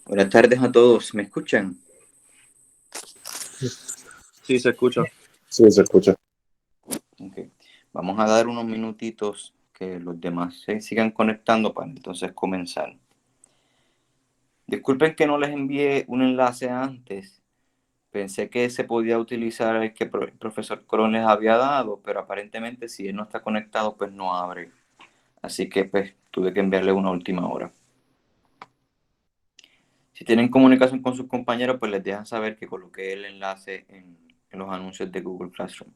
Buenas tardes a todos, ¿me escuchan? Sí, se escucha. Sí, se escucha. Okay. Vamos a dar unos minutitos que los demás se sigan conectando para entonces comenzar. Disculpen que no les envié un enlace antes. Pensé que se podía utilizar el que el profesor Colón les había dado, pero aparentemente si él no está conectado, pues no abre. Así que pues tuve que enviarle una última hora. Si tienen comunicación con sus compañeros, pues les dejan saber que coloqué el enlace en los anuncios de Google Classroom.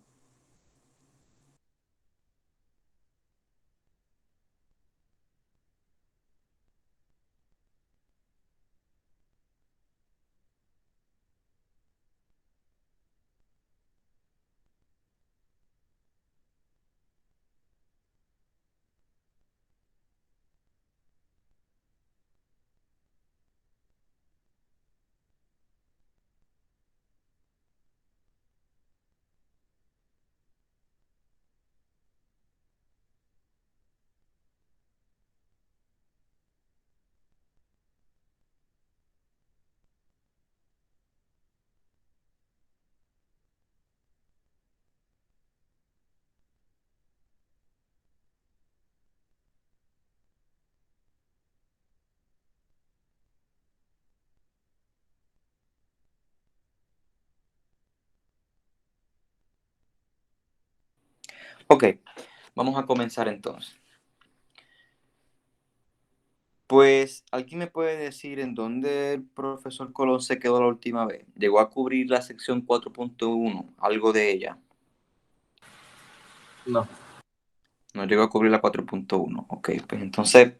Ok, vamos a comenzar entonces. Pues, ¿alguien me puede decir en dónde el profesor Colón se quedó la última vez? ¿Llegó a cubrir la sección 4.1, algo de ella? No. No llegó a cubrir la 4.1. Ok, pues entonces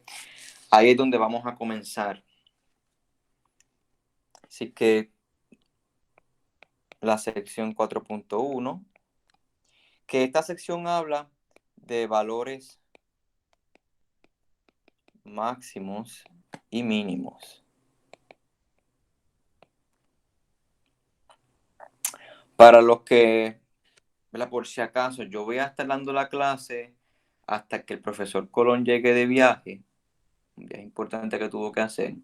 ahí es donde vamos a comenzar. Así que la sección 4.1, que esta sección habla de valores máximos y mínimos. Para los que, ¿verdad? Por si acaso, yo voy a estar dando la clase hasta que el profesor Colón llegue de viaje, un viaje importante que tuvo que hacer.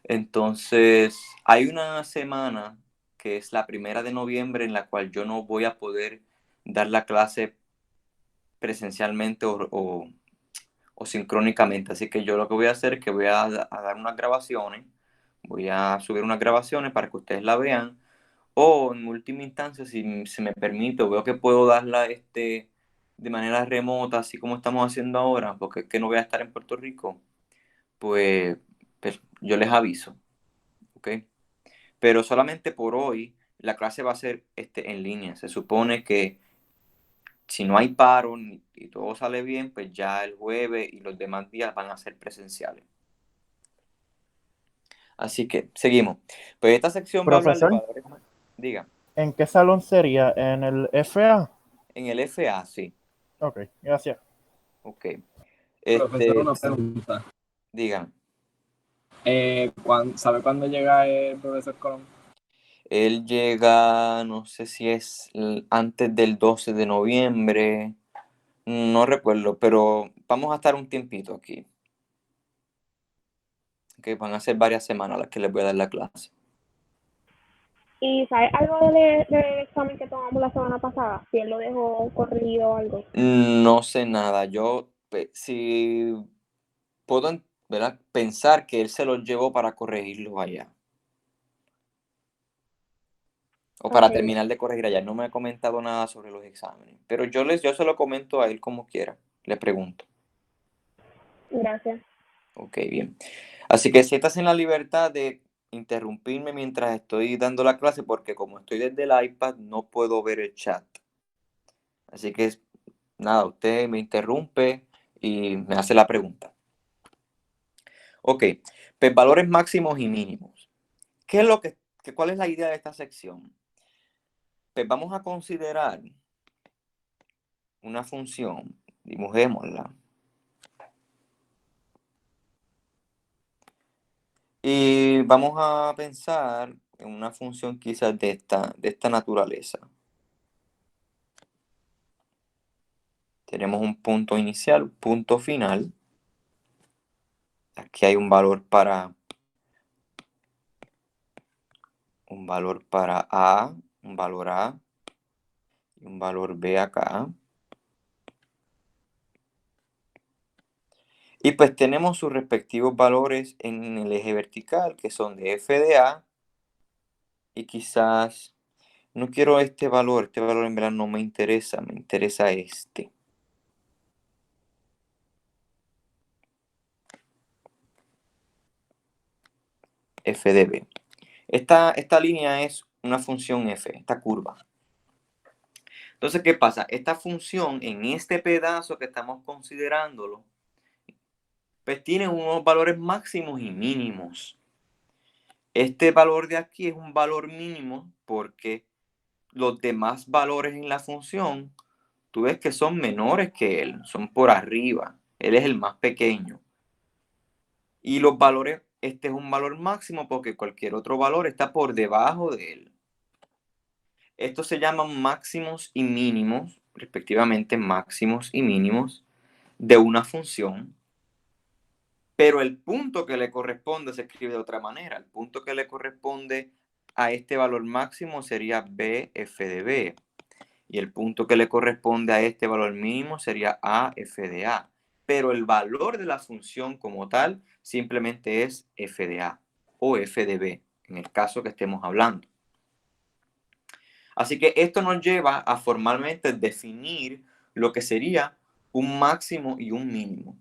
Entonces, hay una semana que es la 1 de noviembre en la cual yo no voy a poder dar la clase presencialmente o sincrónicamente. Así que yo lo que voy a hacer es que voy a dar unas grabaciones, voy a subir unas grabaciones para que ustedes la vean. O en última instancia, si se me permite, o veo que puedo darla de manera remota, así como estamos haciendo ahora, porque es que no voy a estar en Puerto Rico, pues yo les aviso, ¿ok? Pero solamente por hoy la clase va a ser en línea. Se supone que si no hay paro y todo sale bien, pues ya el jueves y los demás días van a ser presenciales. Así que seguimos. Pues esta sección va a hablar de Profesor, valores. Diga, ¿en qué salón sería? ¿En el FA? en el FA, sí. Ok, gracias. Ok. Profesor, Este, una pregunta. digan, ¿Sabe cuándo llega el profesor Colón? él llega, no sé si es antes del 12 de noviembre, no recuerdo, pero vamos a estar un tiempito aquí. Que van a ser varias semanas las que les voy a dar la clase. ¿Y sabes algo del examen que tomamos la semana pasada? Si él lo dejó corregido o algo. No sé nada. Yo, si puedo, ¿verdad? Pensar que él se los llevó para corregirlos allá. O para Ok, terminar de corregir allá. No me ha comentado nada sobre los exámenes. Pero yo se lo comento a él como quiera. Le pregunto. gracias. Ok, bien. Así que si estás en la libertad de interrumpirme mientras estoy dando la clase, porque como estoy desde el iPad, no puedo ver el chat. Así que nada, usted me interrumpe y me hace la pregunta. Ok, pues valores máximos y mínimos. ¿Qué es cuál es la idea de esta sección? Pues vamos a considerar una función, dibujémosla. Y vamos a pensar en una función quizás de esta naturaleza. Tenemos un punto inicial, un punto final. Aquí hay un valor para un valor para A, un valor A y un valor B acá. Y pues tenemos sus respectivos valores en el eje vertical, que son de f de A. Y quizás no quiero este valor en verdad no me interesa este. F de B. Esta línea es una función f, esta curva. Entonces, ¿qué pasa? Esta función en este pedazo que estamos considerándolo, pues tiene unos valores máximos y mínimos. Este valor de aquí es un valor mínimo porque los demás valores en la función, tú ves que son menores que él, son por arriba. Él es el más pequeño. Y los valores, este es un valor máximo porque cualquier otro valor está por debajo de él. Estos se llaman máximos y mínimos, respectivamente máximos y mínimos de una función. Pero el punto que le corresponde se escribe de otra manera. El punto que le corresponde a este valor máximo sería BF de B. Y el punto que le corresponde a este valor mínimo sería AF de A. Pero el valor de la función como tal simplemente es f de A o f de B, en el caso que estemos hablando. Así que esto nos lleva a formalmente definir lo que sería un máximo y un mínimo,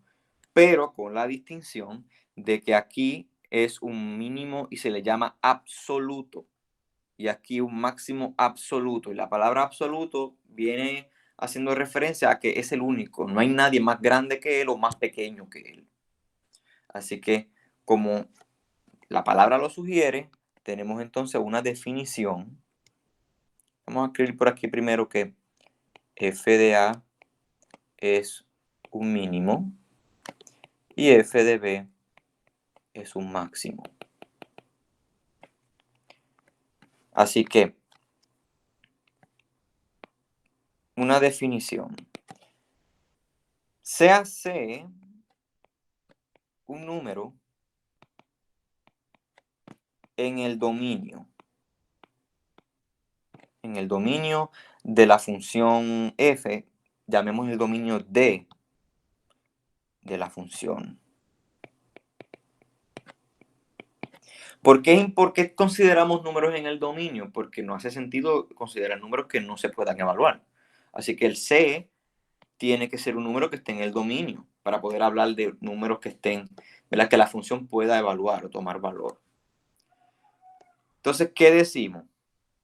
pero con la distinción de que aquí es un mínimo y se le llama absoluto, y aquí un máximo absoluto. Y la palabra absoluto viene haciendo referencia a que es el único, no hay nadie más grande que él o más pequeño que él. Así que, como la palabra lo sugiere, tenemos entonces una definición. Vamos a escribir por aquí primero que f de A es un mínimo y f de B es un máximo. Así que, una definición. Sea C un número en el dominio de la función f, llamemos el dominio D de la función. ¿Por qué consideramos números en el dominio? Porque no hace sentido considerar números que no se puedan evaluar. Así que el C tiene que ser un número que esté en el dominio para poder hablar de números que estén, ¿verdad? Que la función pueda evaluar o tomar valor. Entonces, ¿qué decimos?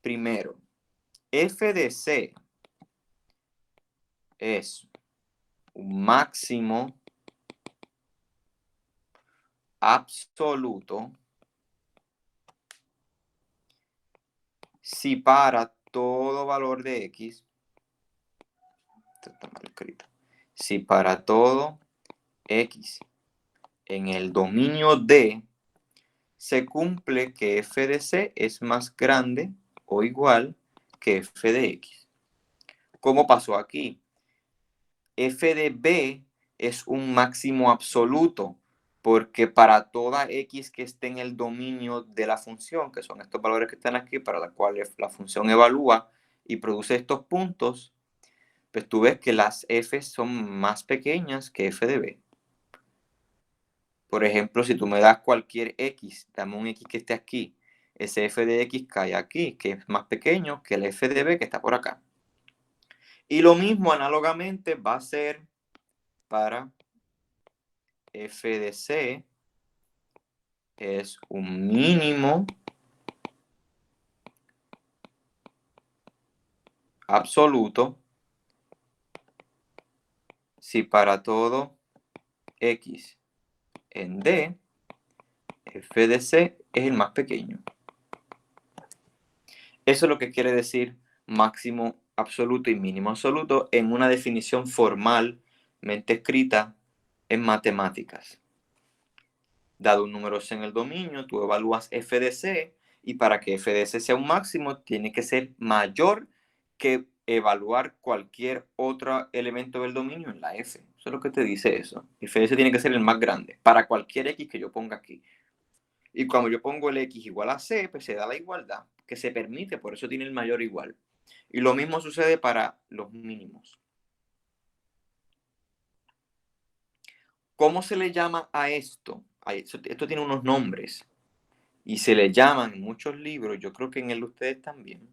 Primero, f de C es un máximo absoluto si para todo valor de x, esto está mal escrito, si para todo x en el dominio D se cumple que f de C es más grande o igual que f de x. ¿Cómo pasó aquí? F de B es un máximo absoluto porque para toda x que esté en el dominio de la función, que son estos valores que están aquí, para los cuales la función evalúa y produce estos puntos, pues tú ves que las f son más pequeñas que f de B. Por ejemplo, si tú me das cualquier x, dame un x que esté aquí, ese f de x cae aquí, que es más pequeño que el f de B que está por acá. Y lo mismo análogamente va a ser para f de C, es un mínimo absoluto si para todo x en D, f de C es el más pequeño. Eso es lo que quiere decir máximo absoluto y mínimo absoluto en una definición formalmente escrita en matemáticas. Dado un número C en el dominio, tú evalúas f de C y para que f de C sea un máximo tiene que ser mayor que evaluar cualquier otro elemento del dominio en la f. Eso es lo que te dice eso. F de C tiene que ser el más grande para cualquier x que yo ponga aquí. Y cuando yo pongo el X igual a C, pues se da la igualdad que se permite, por eso tiene el mayor igual. Y lo mismo sucede para los mínimos. ¿Cómo se le llama a esto? Esto tiene unos nombres y se le llaman en muchos libros, yo creo que en el de ustedes también.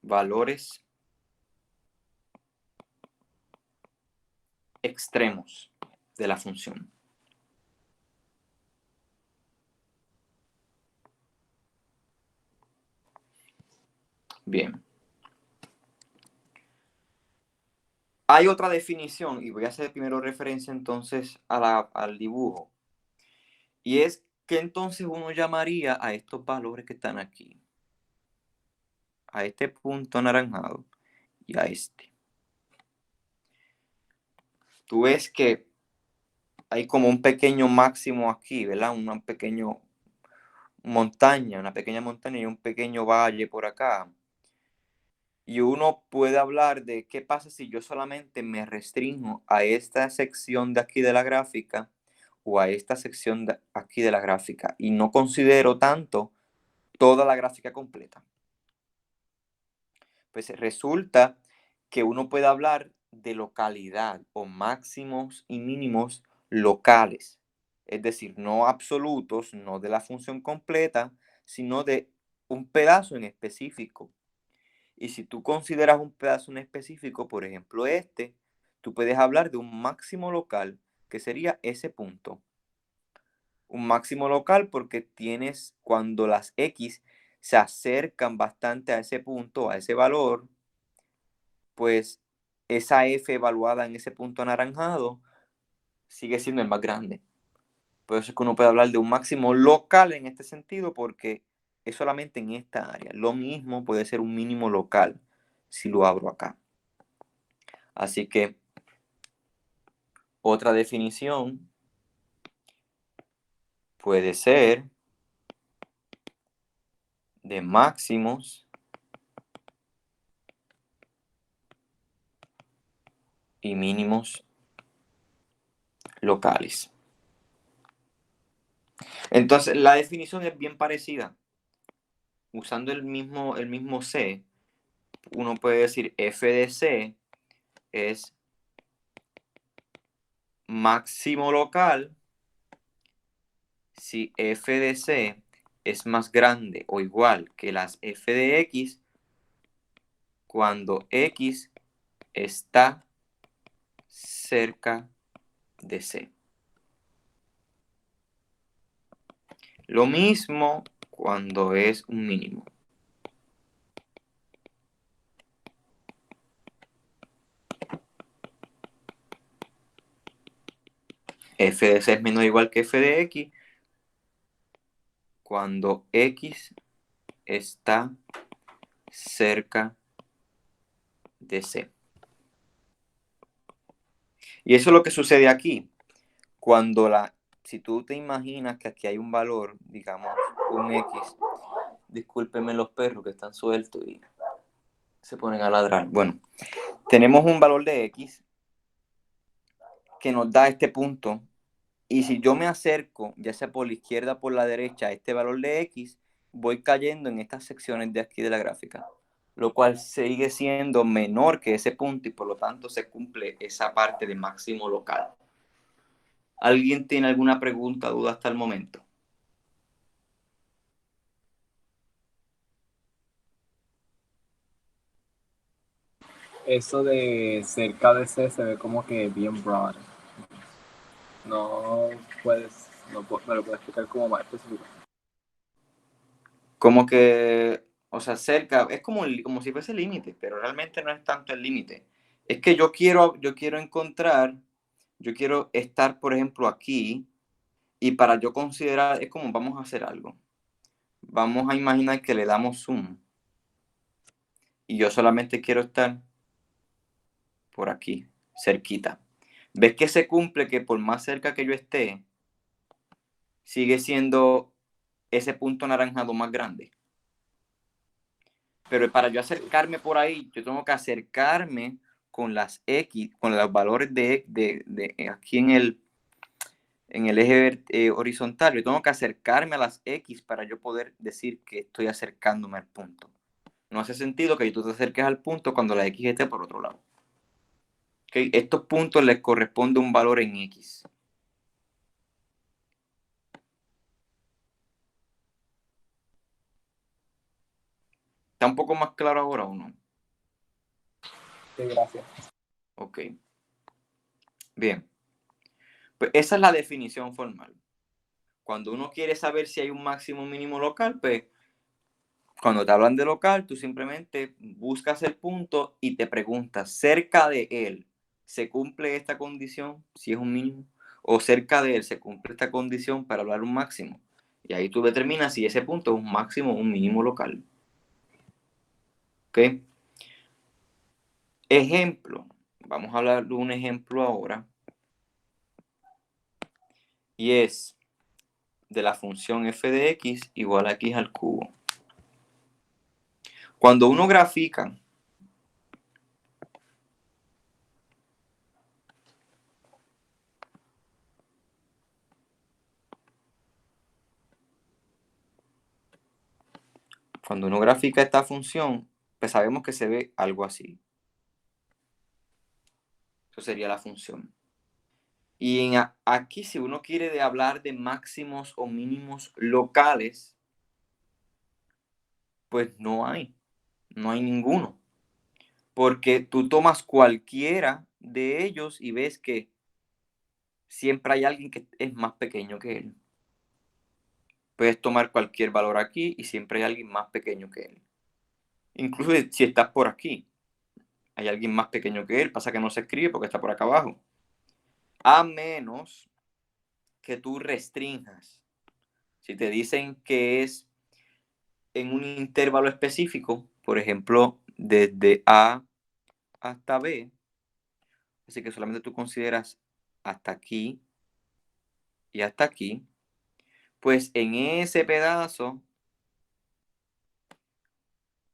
Valores extremos de la función. Bien. Hay otra definición, y voy a hacer primero referencia entonces al dibujo. Y es que entonces uno llamaría a estos valores que están aquí. A este punto anaranjado y a este. Tú ves que hay como un pequeño máximo aquí, ¿verdad? Una pequeña montaña y un pequeño valle por acá. Y uno puede hablar de qué pasa si yo solamente me restringo a esta sección de aquí de la gráfica o a esta sección de aquí de la gráfica y no considero tanto toda la gráfica completa. Pues resulta que uno puede hablar de localidad o máximos y mínimos locales. Es decir, no absolutos, no de la función completa, sino de un pedazo en específico. Y si tú consideras un pedazo en específico, por ejemplo este, tú puedes hablar de un máximo local, que sería ese punto. Un máximo local porque tienes cuando las X se acercan bastante a ese punto, a ese valor, pues esa F evaluada en ese punto anaranjado sigue siendo el más grande. Por eso es que uno puede hablar de un máximo local en este sentido porque es solamente en esta área. Lo mismo puede ser un mínimo local si lo abro acá. Así que otra definición puede ser de máximos y mínimos locales. Entonces, la definición es bien parecida. Usando el mismo C, uno puede decir f de C es máximo local si f de C es más grande o igual que las f de X cuando X está cerca de C. Lo mismo cuando es un mínimo. F de C es menor o igual que f de X cuando X está cerca de C. Y eso es lo que sucede aquí. Si tú te imaginas que aquí hay un valor, digamos un X, discúlpenme los perros que están sueltos y se ponen a ladrar. Bueno, tenemos un valor de X que nos da este punto. Y si yo me acerco, ya sea por la izquierda o por la derecha, a este valor de X, voy cayendo en estas secciones de aquí de la gráfica, lo cual sigue siendo menor que ese punto y por lo tanto se cumple esa parte de máximo local. ¿Alguien tiene alguna pregunta, duda hasta el momento? Eso de cerca de C se ve como que bien broad. No puedes, no, me lo puedes explicar como más específico. Como que, o sea, cerca, es como si fuese el límite, pero realmente no es tanto el límite. Es que yo quiero estar, por ejemplo, aquí, y para yo considerar, es como vamos a hacer algo. Vamos a imaginar que le damos zoom, y yo solamente quiero estar por aquí, cerquita. ¿Ves que se cumple que por más cerca que yo esté, sigue siendo ese punto anaranjado más grande? Pero para yo acercarme por ahí, yo tengo que acercarme con las X, con los valores de aquí en el eje horizontal. Yo tengo que acercarme a las X para yo poder decir que estoy acercándome al punto. No hace sentido que tú te acerques al punto cuando la X esté por otro lado. ¿Okay? Estos puntos les corresponde un valor en X. ¿Está un poco más claro ahora o no? Sí, gracias. Ok. Bien. Pues esa es la definición formal. Cuando uno quiere saber si hay un máximo o mínimo local, pues cuando te hablan de local, tú simplemente buscas el punto y te preguntas, cerca de él, ¿se cumple esta condición si es un mínimo? ¿O cerca de él se cumple esta condición para hablar un máximo? Y ahí tú determinas si ese punto es un máximo o un mínimo local. ¿Ok? Ejemplo. Vamos a hablar de un ejemplo ahora. Y es de la función f de x igual a x al cubo. Cuando uno grafica esta función, pues sabemos que se ve algo así. Eso sería la función. Y aquí, si uno quiere hablar de máximos o mínimos locales, pues no hay ninguno. Porque tú tomas cualquiera de ellos y ves que siempre hay alguien que es más pequeño que él. Puedes tomar cualquier valor aquí y siempre hay alguien más pequeño que él. Incluso si estás por aquí, hay alguien más pequeño que él. Pasa que no se escribe porque está por acá abajo. A menos que tú restringas. Si te dicen que es en un intervalo específico, por ejemplo, desde A hasta B, así que solamente tú consideras hasta aquí y hasta aquí, pues en ese pedazo,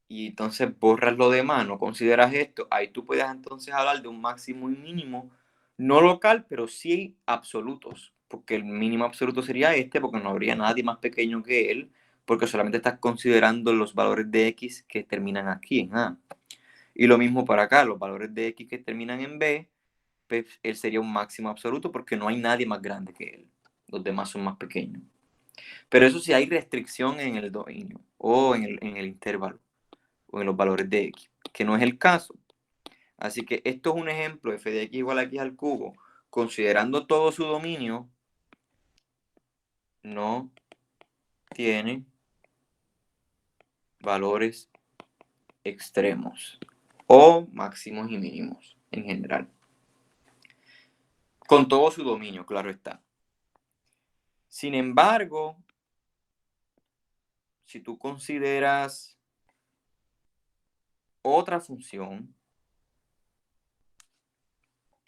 y entonces borras lo demás, no consideras esto, ahí tú puedes entonces hablar de un máximo y mínimo, no local, pero sí absolutos, porque el mínimo absoluto sería este, porque no habría nadie más pequeño que él, porque solamente estás considerando los valores de X que terminan aquí en A. Y lo mismo para acá, los valores de X que terminan en B, pues él sería un máximo absoluto porque no hay nadie más grande que él. Los demás son más pequeños. Pero eso sí hay restricción en el dominio o en el intervalo o en los valores de X, que no es el caso. Así que esto es un ejemplo, f de x igual a x al cubo, considerando todo su dominio, no tiene valores extremos o máximos y mínimos en general. Con todo su dominio, claro está. Sin embargo, si tú consideras otra función,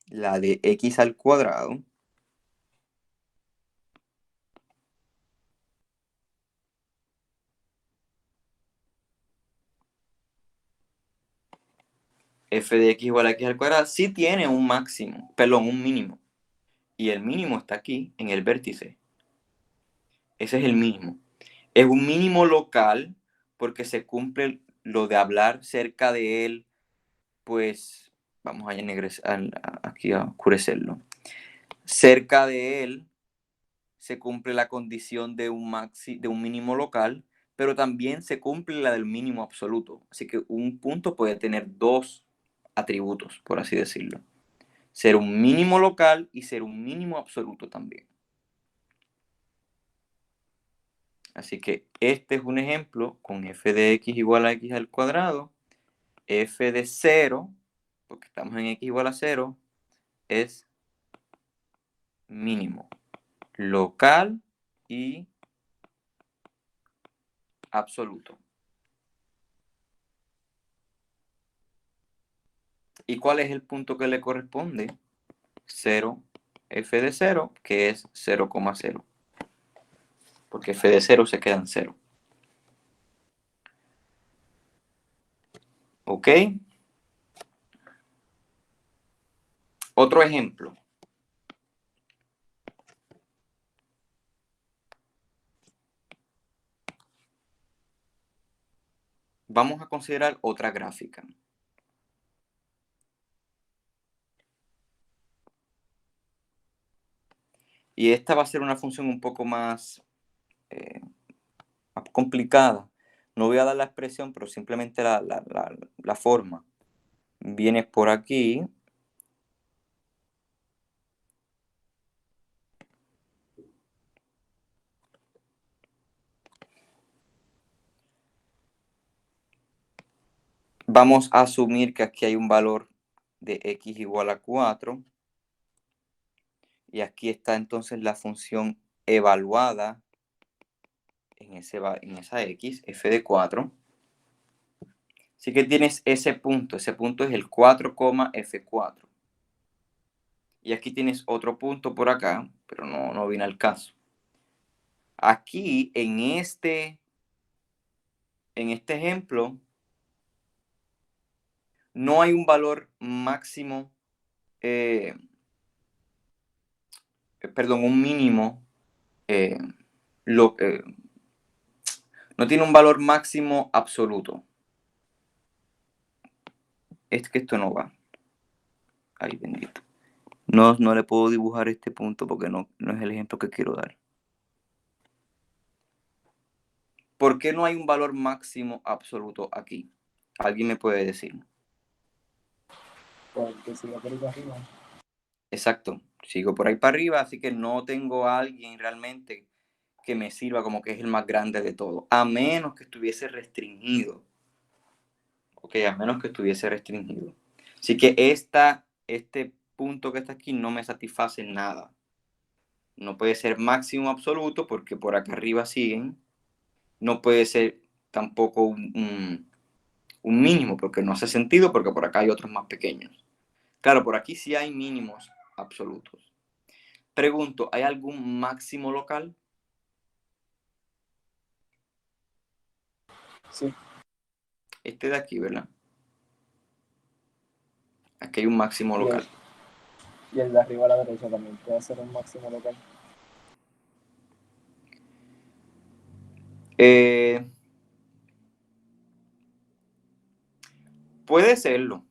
la de x al cuadrado, f de x igual a x al cuadrado, sí tiene un máximo, perdón, un mínimo. Y el mínimo está aquí, en el vértice. Ese es el mínimo. Es un mínimo local porque se cumple lo de hablar cerca de él, pues vamos aquí a oscurecerlo. Cerca de él se cumple la condición de un mínimo local, pero también se cumple la del mínimo absoluto. Así que un punto puede tener dos atributos, por así decirlo. Ser un mínimo local y ser un mínimo absoluto también. Así que este es un ejemplo con f de x igual a x al cuadrado. F de 0, porque estamos en x igual a 0, es mínimo, local y absoluto. ¿Y cuál es el punto que le corresponde? 0, f de 0, que es 0,0. Porque f de 0 se queda en 0. ¿Ok? Otro ejemplo. Vamos a considerar otra gráfica. Y esta va a ser una función un poco más complicada. No voy a dar la expresión, pero simplemente la forma. Vienes por aquí. Vamos a asumir que aquí hay un valor de x igual a 4. Y aquí está entonces la función evaluada en esa x, f de 4. Así que tienes ese punto es el 4, f4. Y aquí tienes otro punto por acá, pero no viene al caso. Aquí, en este ejemplo, no hay un valor máximo, un mínimo, no tiene un valor máximo absoluto. Es que esto no va. Ay, bendito. No le puedo dibujar este punto porque no es el ejemplo que quiero dar. ¿Por qué no hay un valor máximo absoluto aquí? ¿Alguien me puede decir? Porque si lo por arriba. Exacto. Sigo por ahí para arriba, así que no tengo a alguien realmente que me sirva como que es el más grande de todo. A menos que estuviese restringido. Ok, a menos que estuviese restringido. Así que este punto que está aquí no me satisface nada. No puede ser máximo absoluto porque por acá arriba siguen. No puede ser tampoco un mínimo porque no hace sentido porque por acá hay otros más pequeños. Claro, por aquí sí hay mínimos absolutos. Pregunto, ¿hay algún máximo local? Sí. Este de aquí, ¿verdad? Aquí hay un máximo local. Y el de arriba a la derecha también puede ser un máximo local. Puede serlo.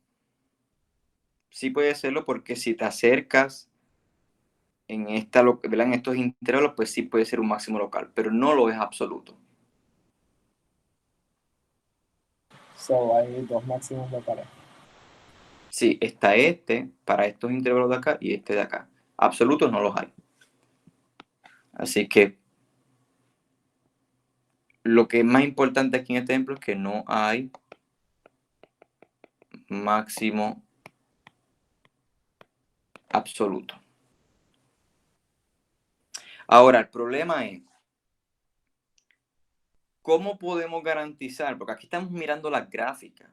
Sí puede serlo porque si te acercas en estos intervalos, pues sí puede ser un máximo local, pero no lo es absoluto. So, hay dos máximos locales. Sí, está para estos intervalos de acá y este de acá. Absolutos no los hay. Así que lo que es más importante aquí en este ejemplo es que no hay máximo absoluto. Ahora, el problema es, ¿cómo podemos garantizar? Porque aquí estamos mirando las gráficas.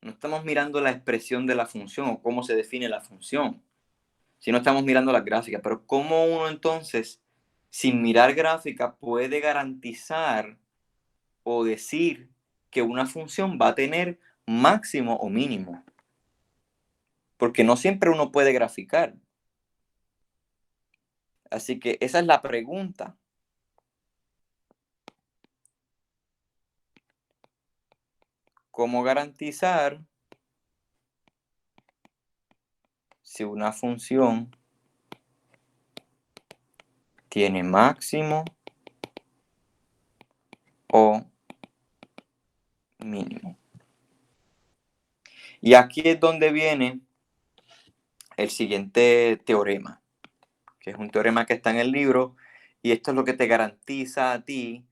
No estamos mirando la expresión de la función o cómo se define la función, sino estamos mirando las gráficas. Pero ¿cómo uno entonces, sin mirar gráficas, puede garantizar o decir que una función va a tener máximo o mínimo? Porque no siempre uno puede graficar. Así que esa es la pregunta. ¿Cómo garantizar si una función tiene máximo o mínimo? Y aquí es donde viene el siguiente teorema, que es un teorema que está en el libro, y esto es lo que te garantiza a ti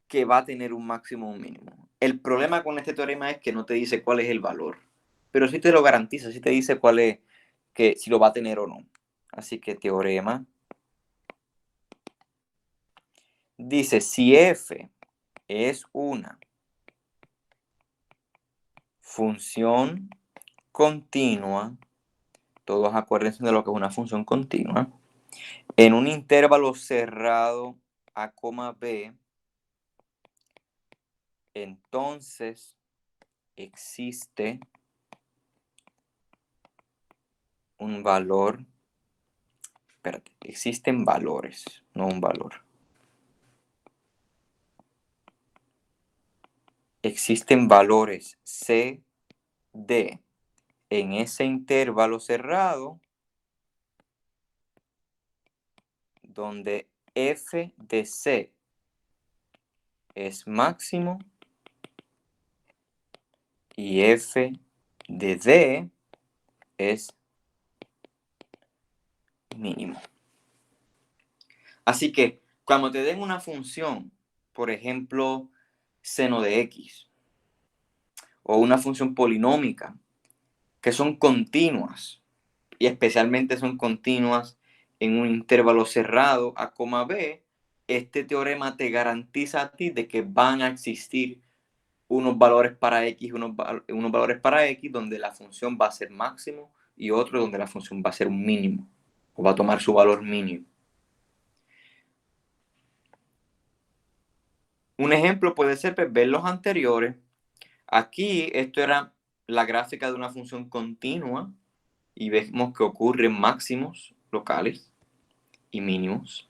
que va a tener un máximo o un mínimo. El problema con este teorema es que no te dice cuál es el valor, pero sí te lo garantiza, sí te dice cuál es, que si lo va a tener o no. Así que teorema dice, si f es una función continua, todos acuérdense de lo que es una función continua, en un intervalo cerrado a, b, entonces existe un valor. Espérate, existen valores, no un valor. Existen valores C, D en ese intervalo cerrado donde f de C es máximo y f de D es mínimo. Así que cuando te den una función, por ejemplo, seno de x, o una función polinómica, que son continuas, y especialmente son continuas en un intervalo cerrado a, b, este teorema te garantiza a ti de que van a existir unos valores para x, unos valores para x, donde la función va a ser máximo y otro donde la función va a ser un mínimo, o va a tomar su valor mínimo. Un ejemplo puede ser pues, ver los anteriores. Aquí esto era la gráfica de una función continua y vemos que ocurren máximos locales y mínimos.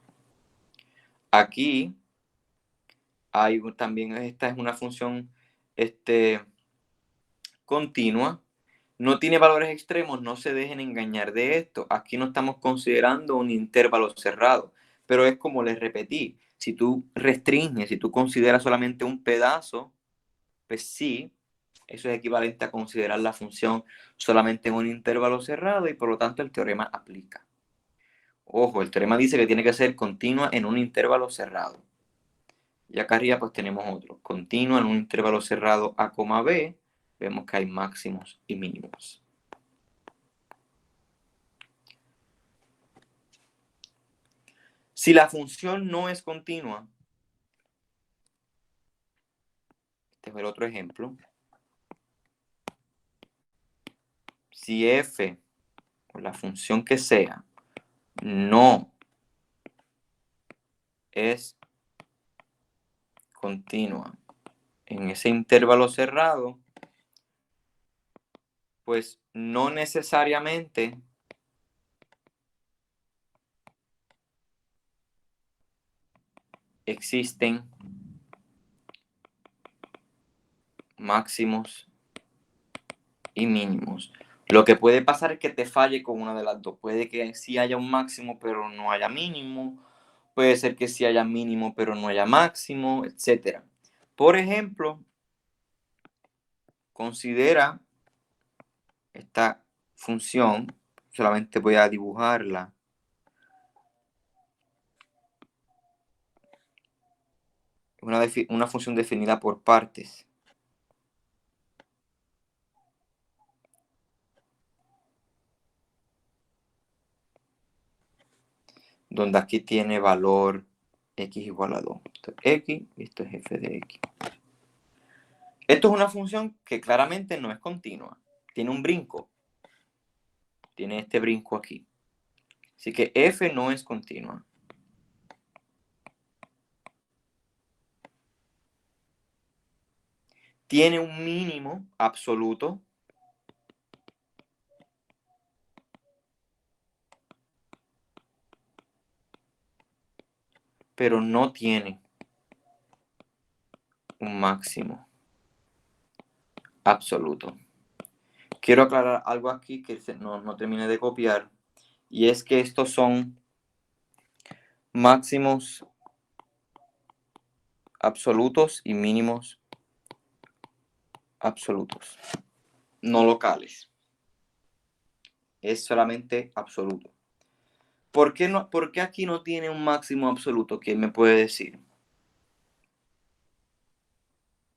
Aquí hay también, esta es una función continua. No tiene valores extremos, no se dejen engañar de esto. Aquí no estamos considerando un intervalo cerrado, pero es como les repetí, si tú restringes, si tú consideras solamente un pedazo, pues sí, eso es equivalente a considerar la función solamente en un intervalo cerrado y por lo tanto el teorema aplica. Ojo, el teorema dice que tiene que ser continua en un intervalo cerrado. Y acá arriba pues tenemos otro, continua en un intervalo cerrado a, b, vemos que hay máximos y mínimos. Si la función no es continua, este es el otro ejemplo. Si f, o la función que sea, no es continua en ese intervalo cerrado, pues no necesariamente existen máximos y mínimos. Lo que puede pasar es que te falle con una de las dos. Puede que sí haya un máximo, pero no haya mínimo. Puede ser que sí haya mínimo, pero no haya máximo, etc. Por ejemplo, considera esta función, solamente voy a dibujarla. Una función definida por partes. Donde aquí tiene valor x igual a 2. Esto es x y esto es f de x. Esto es una función que claramente no es continua. Tiene un brinco. Tiene este brinco aquí. Así que f no es continua. Tiene un mínimo absoluto. Pero no tiene un máximo absoluto. Quiero aclarar algo aquí que no terminé de copiar. Y es que estos son máximos absolutos y mínimos absolutos. No locales. Es solamente absoluto. ¿Por qué aquí no tiene un máximo absoluto? ¿Quién me puede decir?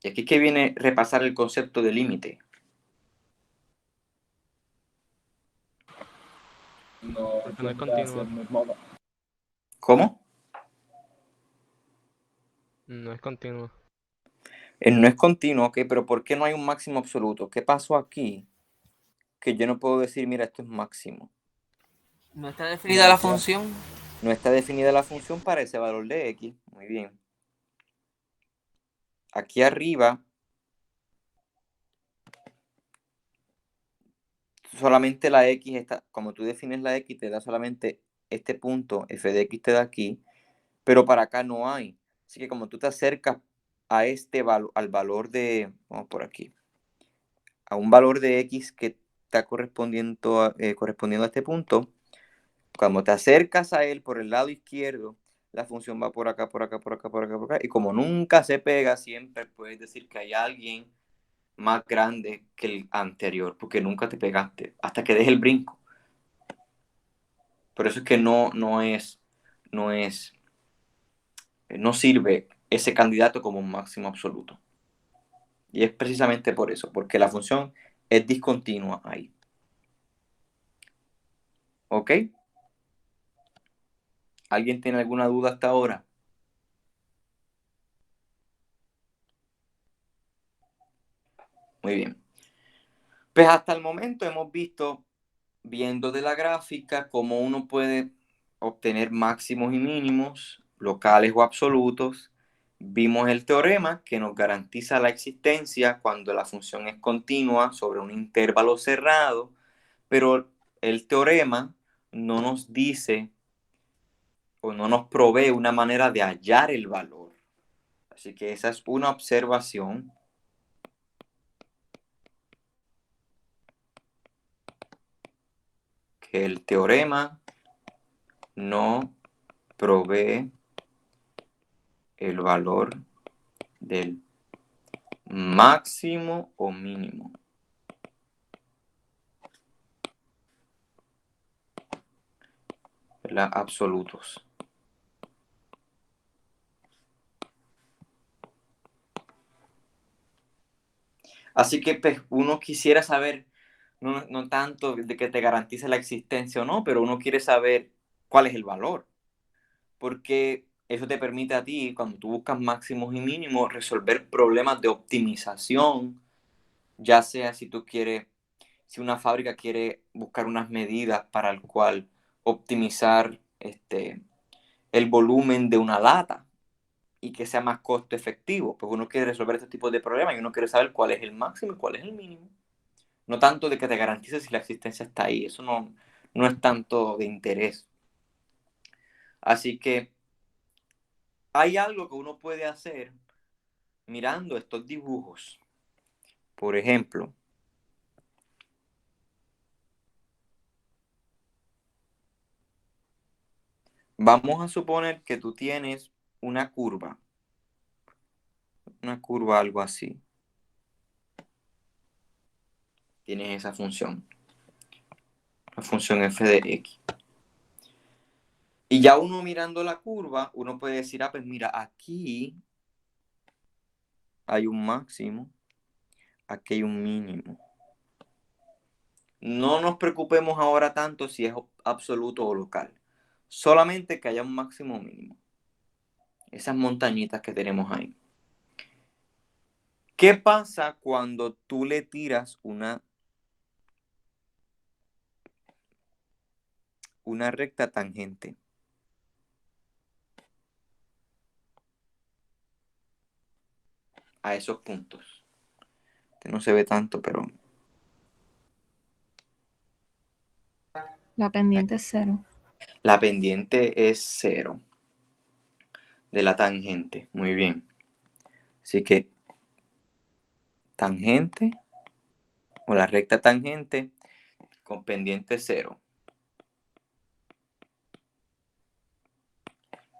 Y aquí es que viene repasar el concepto de límite. No, Porque no es continuo. ¿Cómo? No es continuo. No es continuo, ok, pero ¿por qué no hay un máximo absoluto? ¿Qué pasó aquí? Que yo no puedo decir, mira, esto es máximo. ¿No está definida la función? No está definida la función para ese valor de x. Muy bien. Aquí arriba solamente la X está, como tú defines la X, te da solamente este punto, f de X te da aquí, pero para acá no hay. Así que como tú te acercas a al valor de, vamos por aquí, a un valor de X que está correspondiendo a este punto, cuando te acercas a él por el lado izquierdo, la función va por acá, por acá, por acá, por acá, por acá. Y como nunca se pega, siempre puedes decir que hay alguien más grande que el anterior, porque nunca te pegaste, hasta que des el brinco. Por eso es que no sirve ese candidato como un máximo absoluto. Y es precisamente por eso, porque la función es discontinua ahí. ¿Ok? ¿Alguien tiene alguna duda hasta ahora? Muy bien. Pues hasta el momento hemos visto, viendo de la gráfica, cómo uno puede obtener máximos y mínimos, locales o absolutos. Vimos el teorema que nos garantiza la existencia cuando la función es continua sobre un intervalo cerrado, pero el teorema no nos dice o no nos provee una manera de hallar el valor. Así que esa es una observación. Que el teorema no provee el valor del máximo o mínimo. ¿Verdad? Absolutos. Así que pues, uno quisiera saber, no tanto de que te garantice la existencia o no, pero uno quiere saber cuál es el valor. Porque eso te permite a ti, cuando tú buscas máximos y mínimos, resolver problemas de optimización, ya sea si una fábrica quiere buscar unas medidas para el cual optimizar el volumen de una lata y que sea más costo efectivo, pues uno quiere resolver este tipo de problemas y uno quiere saber cuál es el máximo y cuál es el mínimo. No tanto de que te garantice si la existencia está ahí, eso no es tanto de interés. Así que hay algo que uno puede hacer mirando estos dibujos. Por ejemplo, vamos a suponer que tú tienes una curva algo así. Tienes esa función, la función f de x. Y ya uno mirando la curva, uno puede decir, pues mira, aquí hay un máximo, aquí hay un mínimo. No nos preocupemos ahora tanto si es absoluto o local. Solamente que haya un máximo o mínimo. Esas montañitas que tenemos ahí. ¿Qué pasa cuando tú le tiras una recta tangente a esos puntos? No se ve tanto, pero La pendiente es 0. la pendiente es 0 de la tangente. Muy bien. Así que tangente o la recta tangente con pendiente 0.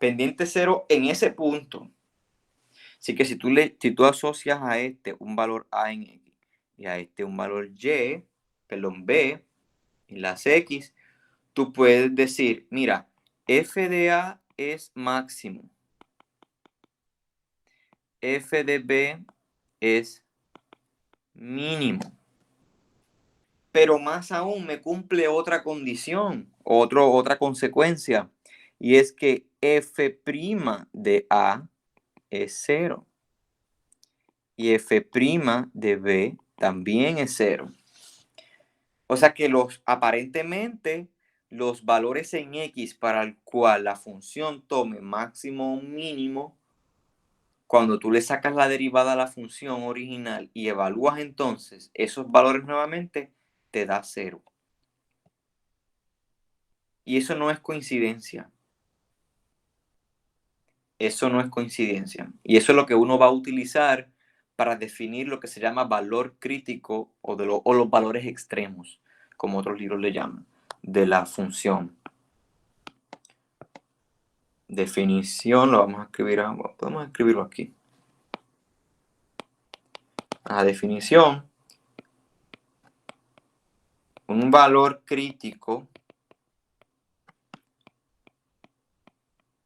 Pendiente 0 en ese punto. Así que si tú asocias a este un valor A en X y a este un valor B en las X, tú puedes decir, mira, f de A es máximo. F de B es mínimo. Pero más aún me cumple otra condición, otra consecuencia, y es que f' de A es 0 y f' de B también es 0. O sea que aparentemente los valores en X para el cual la función tome máximo o mínimo, cuando tú le sacas la derivada a la función original y evalúas entonces esos valores nuevamente, te da 0. Y eso no es coincidencia. Eso no es coincidencia. Y eso es lo que uno va a utilizar para definir lo que se llama valor crítico o los valores extremos, como otros libros le llaman, de la función. Definición, lo vamos a escribir, podemos escribirlo aquí. La definición, un valor crítico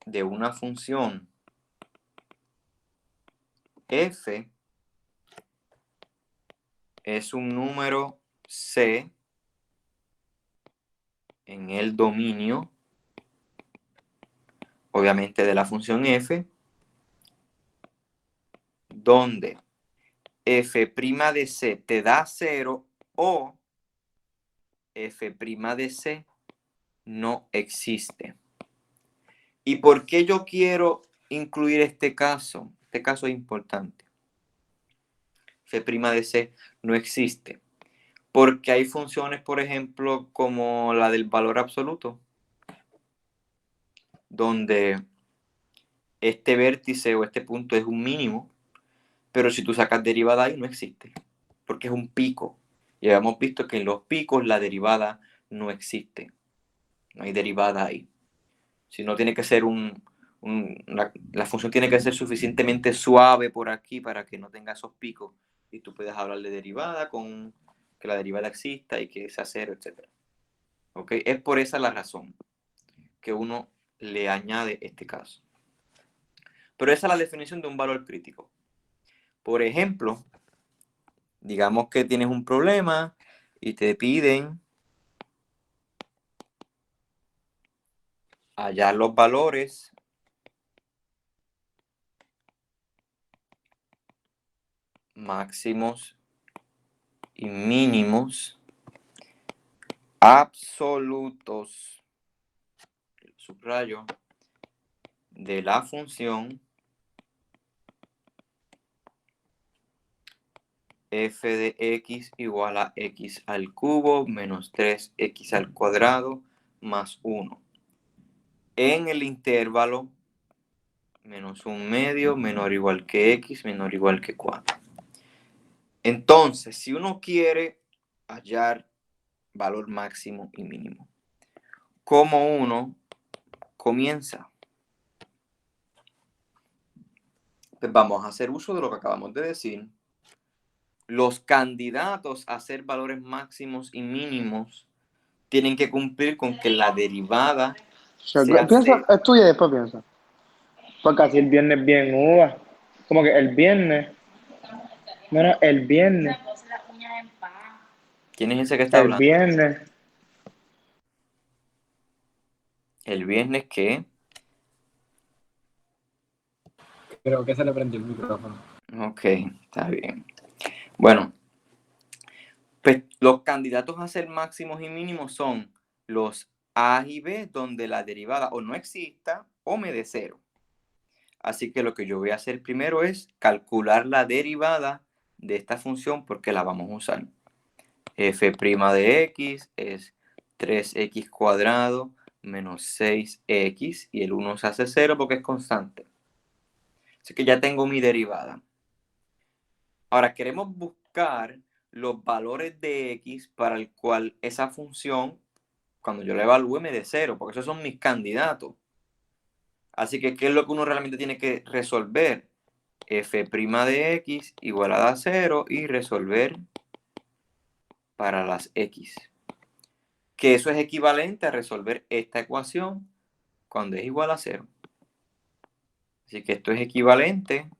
de una función f es un número C en el dominio, obviamente de la función f, donde f' de C te da 0 o f' de C no existe. ¿Y por qué yo quiero incluir este caso? Este caso es importante. F' de C no existe. Porque hay funciones, por ejemplo, como la del valor absoluto, donde este vértice o este punto es un mínimo, pero si tú sacas derivada ahí no existe, porque es un pico. Y habíamos visto que en los picos la derivada no existe. No hay derivada ahí. Si no tiene que ser la función tiene que ser suficientemente suave por aquí para que no tenga esos picos y tú puedes hablar de derivada con que la derivada exista y que sea cero, etc. ¿Ok? Es por esa la razón que uno le añade este caso. Pero esa es la definición de un valor crítico. Por ejemplo, digamos que tienes un problema y te piden hallar los valores máximos y mínimos absolutos, subrayo, de la función f de x igual a x al cubo menos 3x al cuadrado más 1 en el intervalo menos 1/2 menor o igual que x menor o igual que 4. Entonces, si uno quiere hallar valor máximo y mínimo, ¿cómo uno comienza? Pues vamos a hacer uso de lo que acabamos de decir. Los candidatos a ser valores máximos y mínimos tienen que cumplir con que la derivada sea Piensa, cero. estudia y después piensa. Porque así el viernes bien uva. Como que el viernes. No, el viernes. ¿Quién es ese que está El hablando? viernes. ¿El viernes qué? Creo que se le prendió el micrófono. Ok, está bien. Bueno, pues los candidatos a ser máximos y mínimos son los A y B, donde la derivada o no exista o me dé 0. Así que lo que yo voy a hacer primero es calcular la derivada de esta función porque la vamos a usar. F' de x es 3x cuadrado menos 6x y el 1 se hace 0 porque es constante. Así que ya tengo mi derivada. Ahora queremos buscar los valores de x para el cual esa función, cuando yo la evalúe, me dé 0, porque esos son mis candidatos. Así que, ¿qué es lo que uno realmente tiene que resolver? F' de x igualada a 0 y resolver para las x. Que eso es equivalente a resolver esta ecuación cuando es igual a 0. Así que esto es equivalente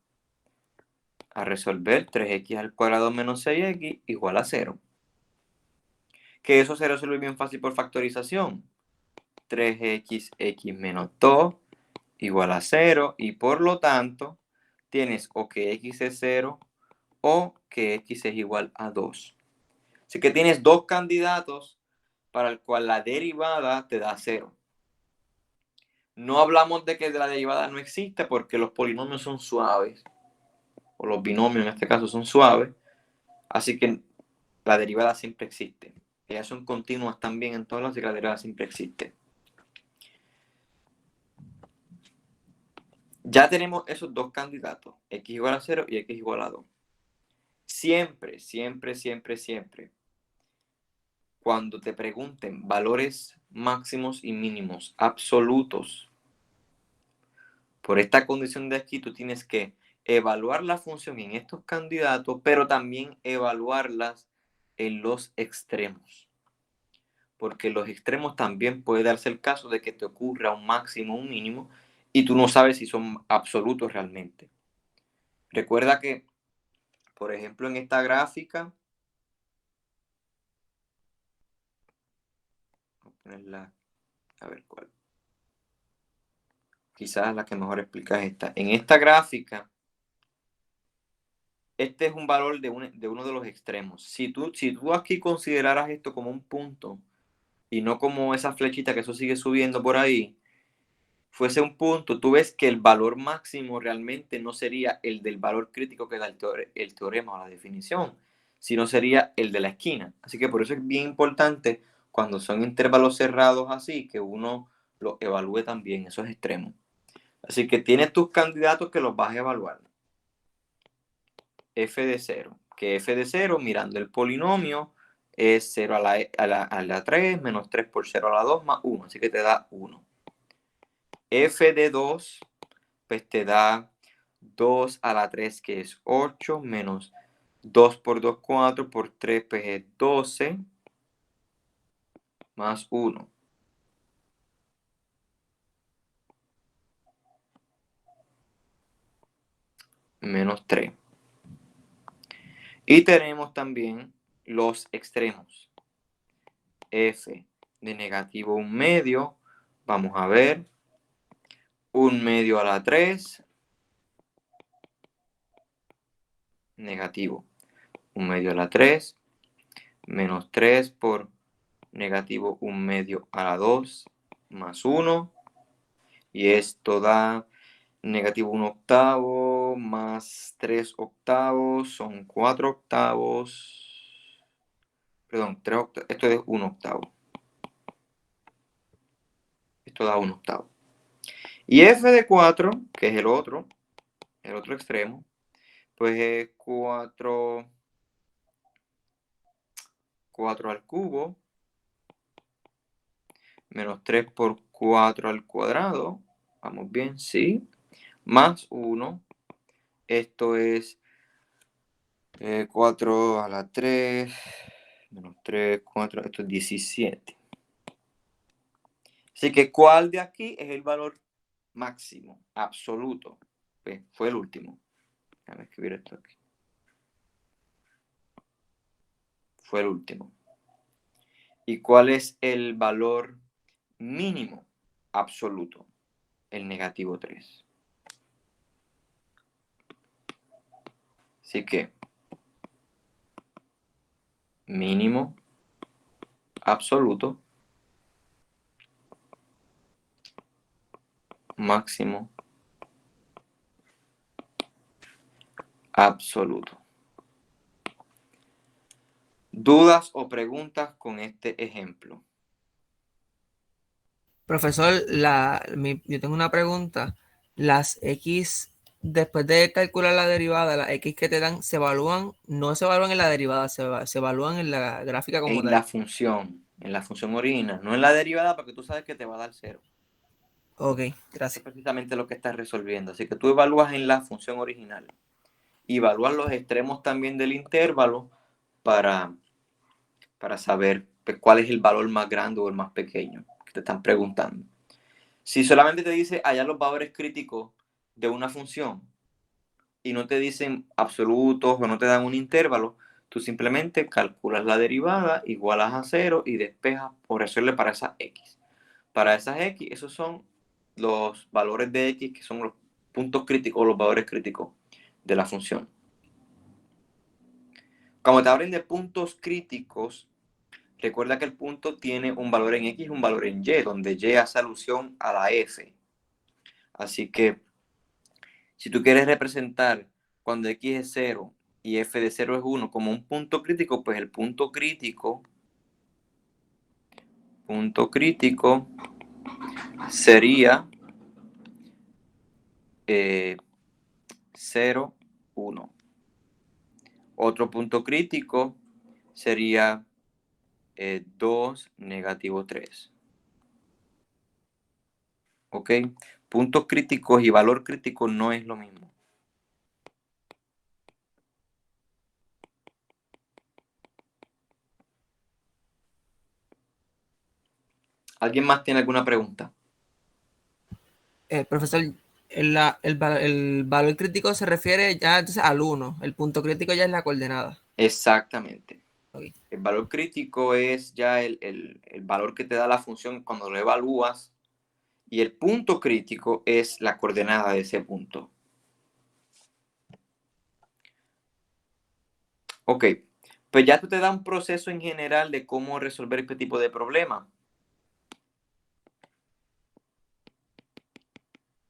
a resolver 3x al cuadrado menos 6x igual a 0. Que eso se resuelve bien fácil por factorización. 3x menos 2 igual a 0 y por lo tanto tienes o que x es 0 o que x es igual a 2. Así que tienes dos candidatos para el cual la derivada te da 0. No hablamos de que la derivada no existe porque los polinomios son suaves, o los binomios en este caso son suaves, así que la derivada siempre existe. Ellas son continuas también en todas las, así que la derivada siempre existe. Ya tenemos esos dos candidatos, x igual a 0 y x igual a 2. Siempre, siempre, siempre, siempre, cuando te pregunten valores máximos y mínimos absolutos, por esta condición de aquí, tú tienes que evaluar la función en estos candidatos, pero también evaluarlas en los extremos. Porque en los extremos también puede darse el caso de que te ocurra un máximo o un mínimo y tú no sabes si son absolutos realmente. Recuerda que, por ejemplo, en esta gráfica, voy a ponerla, a ver cuál. Quizás la que mejor explica es esta. En esta gráfica, este es un valor de uno de los extremos. Si tú aquí consideraras esto como un punto y no como esa flechita que eso sigue subiendo por ahí, fuese un punto, tú ves que el valor máximo realmente no sería el del valor crítico que da el teorema o la definición, sino sería el de la esquina. Así que por eso es bien importante cuando son intervalos cerrados así, que uno lo evalúe también esos extremos. Así que tienes tus candidatos que los vas a evaluar. F de 0, que F de 0, mirando el polinomio, es 0 a la 3, menos 3 por 0 a la 2, más 1, así que te da 1. F de 2, pues te da 2 a la 3, que es 8, menos 2 por 2, 4, por 3, pues es 12, más 1. Menos 3. Y tenemos también los extremos. F de negativo 1 medio, vamos a ver, 1 medio a la 3, negativo 1 medio a la 3, menos 3 por negativo 1 medio a la 2, más 1, y esto da negativo 1 octavo, más 3 octavos, son 4 octavos, perdón, 3 octavos, esto es 1 octavo. Esto da 1 octavo. Y F de 4, que es el otro extremo, pues es 4 al cubo, menos 3 por 4 al cuadrado, vamos bien, sí, más 1, esto es 4 a la 3, menos 3, 4, esto es 17. Así que, ¿cuál de aquí es el valor máximo, absoluto? Pues fue el último. Déjame escribir esto aquí. Fue el último. ¿Y cuál es el valor mínimo absoluto? El negativo 3. Así que mínimo absoluto, máximo absoluto. ¿Dudas o preguntas con este ejemplo? Profesor, yo tengo una pregunta. Las X, después de calcular la derivada, las X que te dan, no se evalúan en la derivada, se evalúan en la gráfica como En tal. la función original, no en la derivada, porque tú sabes que te va a dar 0. Ok, Eso es gracias. precisamente lo que estás resolviendo. Así que tú evalúas en la función original. Y evalúas los extremos también del intervalo para saber pues, cuál es el valor más grande o el más pequeño que te están preguntando. Si solamente te dice hallar los valores críticos de una función y no te dicen absolutos o no te dan un intervalo, tú simplemente calculas la derivada, igualas a 0 y despejas por resolver para esas x. Para esas x, esos son los valores de x que son los puntos críticos o los valores críticos de la función. Cuando te hablen de puntos críticos, recuerda que el punto tiene un valor en x y un valor en y, donde y hace alusión a la f. Así que, si tú quieres representar cuando x es 0 y f de 0 es 1 como un punto crítico, pues el punto crítico sería 0, 1. Otro punto crítico sería 2, negativo 3. ¿Ok? Puntos críticos y valor crítico no es lo mismo. ¿Alguien más tiene alguna pregunta? Profesor, el valor crítico se refiere ya entonces al 1. El punto crítico ya es la coordenada. Exactamente. Ok. El valor crítico es ya el valor que te da la función cuando lo evalúas, y el punto crítico es la coordenada de ese punto. Ok, pues ya tú te da un proceso en general de cómo resolver este tipo de problema.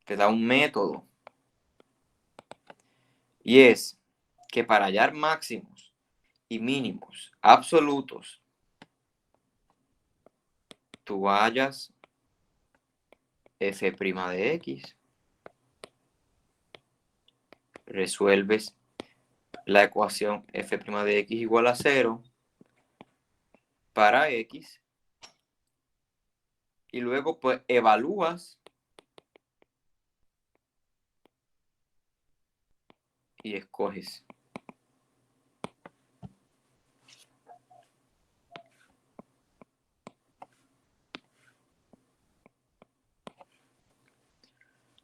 Te da un método. Y es que para hallar máximos y mínimos absolutos, tú hallas f' de x, resuelves la ecuación f' de x igual a 0 para x, y luego pues evalúas y escoges.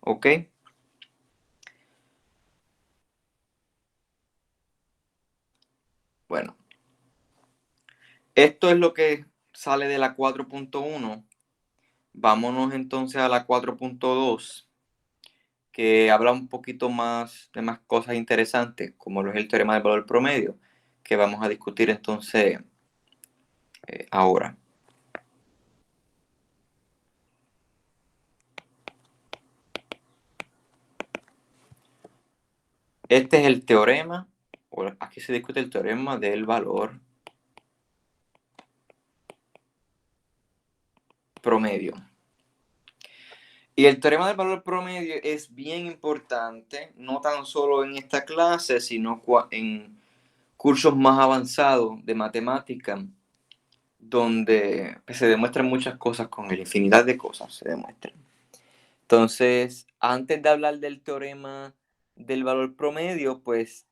¿Ok? Bueno, esto es lo que sale de la 4.1. Vámonos entonces a la 4.2, que habla un poquito más de más cosas interesantes, como lo es el teorema del valor promedio, que vamos a discutir entonces ahora. Este es el teorema, o aquí se discute el teorema del valor promedio. Y el teorema del valor promedio es bien importante, no tan solo en esta clase, sino en cursos más avanzados de matemática, donde se demuestran muchas cosas con él, infinidad de cosas se demuestran. Entonces, antes de hablar del teorema del valor promedio, pues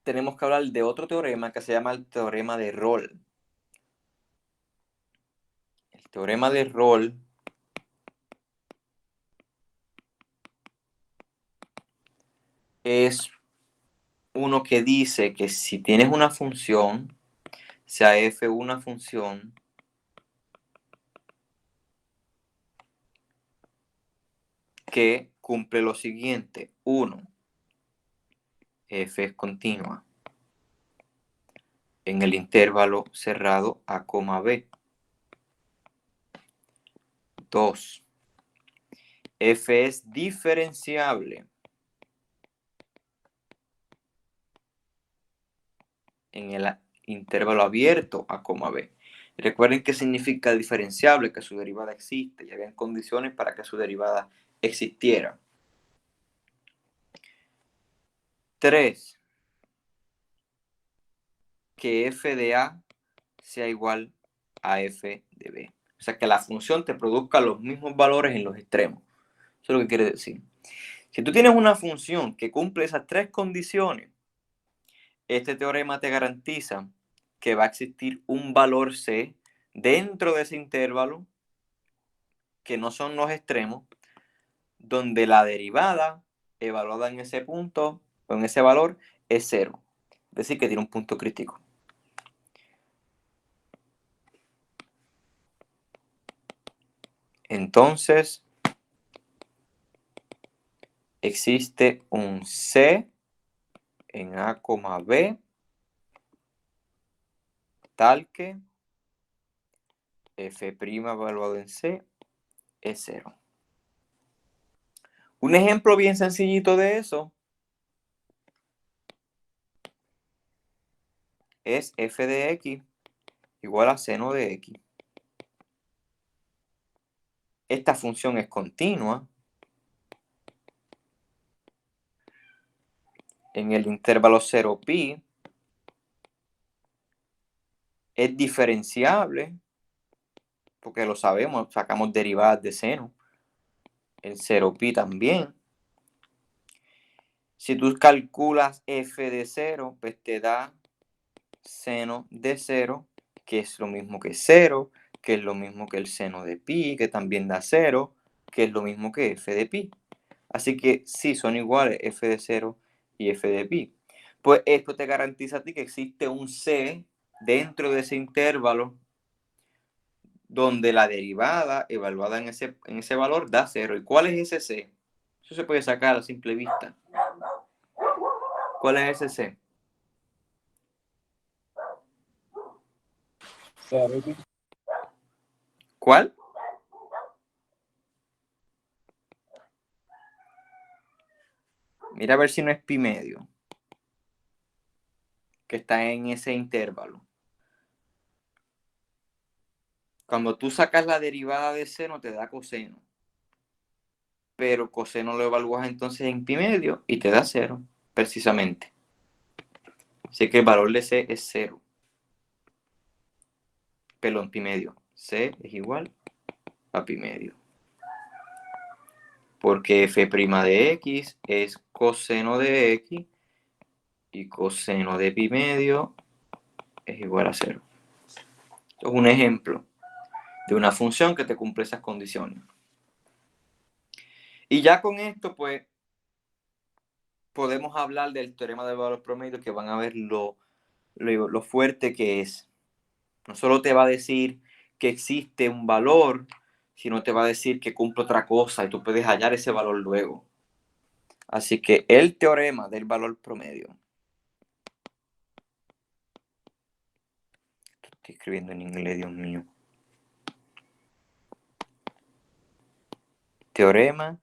tenemos que hablar de otro teorema que se llama el teorema de Rolle. El teorema de Rolle es uno que dice que si tienes una función, sea f una función que cumple lo siguiente. 1, f es continua en el intervalo cerrado a, b. 2, f es diferenciable en el intervalo abierto a, b. Recuerden qué significa diferenciable, que su derivada existe y habían condiciones para que su derivada existiera. 3, que f de a sea igual a f de b. O sea, que la función te produzca los mismos valores en los extremos. Eso es lo que quiere decir. Si tú tienes una función que cumple esas tres condiciones, este teorema te garantiza que va a existir un valor c dentro de ese intervalo, que no son los extremos, donde la derivada evaluada en ese punto o en ese valor es 0. Es decir, que tiene un punto crítico. Entonces, existe un c en a, b, tal que f' evaluado en c es 0. Un ejemplo bien sencillito de eso es f de x igual a seno de x. Esta función es continua en el intervalo 0 pi es diferenciable, porque lo sabemos, sacamos derivadas de seno. El 0 pi también. Si tú calculas f de 0, pues te da seno de 0, que es lo mismo que 0, que es lo mismo que el seno de pi, que también da 0, que es lo mismo que f de pi. Así que sí, son iguales f de 0 y f de pi. Pues esto te garantiza a ti que existe un c dentro de ese intervalo donde la derivada evaluada en ese valor da 0. ¿Y cuál es ese c? Eso se puede sacar a simple vista. ¿Cuál es ese c? 0 y pi. ¿Cuál? Mira a ver si no es pi medio, que está en ese intervalo. Cuando tú sacas la derivada de seno, te da coseno. Pero coseno lo evalúas entonces en pi medio y te da 0, precisamente. Así que el valor de c es 0. Pelón, pi medio. C es igual a pi medio. Porque f' de x es coseno de x y coseno de pi medio es igual a 0. Esto es un ejemplo de una función que te cumple esas condiciones. Y ya con esto, pues, podemos hablar del teorema del valor promedio, que van a ver lo fuerte que es. No solo te va a decir que existe un valor, sino te va a decir que cumple otra cosa y tú puedes hallar ese valor luego. Así que el teorema del valor promedio. Estoy escribiendo en inglés, Dios mío. Teorema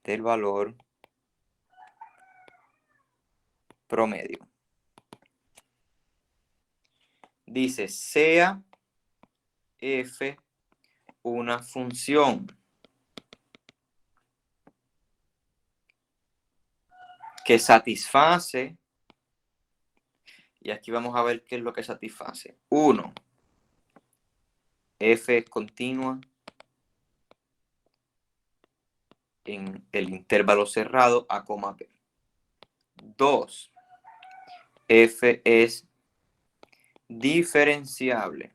del valor promedio. Dice, sea f una función que satisface, y aquí vamos a ver qué es lo que satisface. 1, f es continua en el intervalo cerrado a, b. 2, f es diferenciable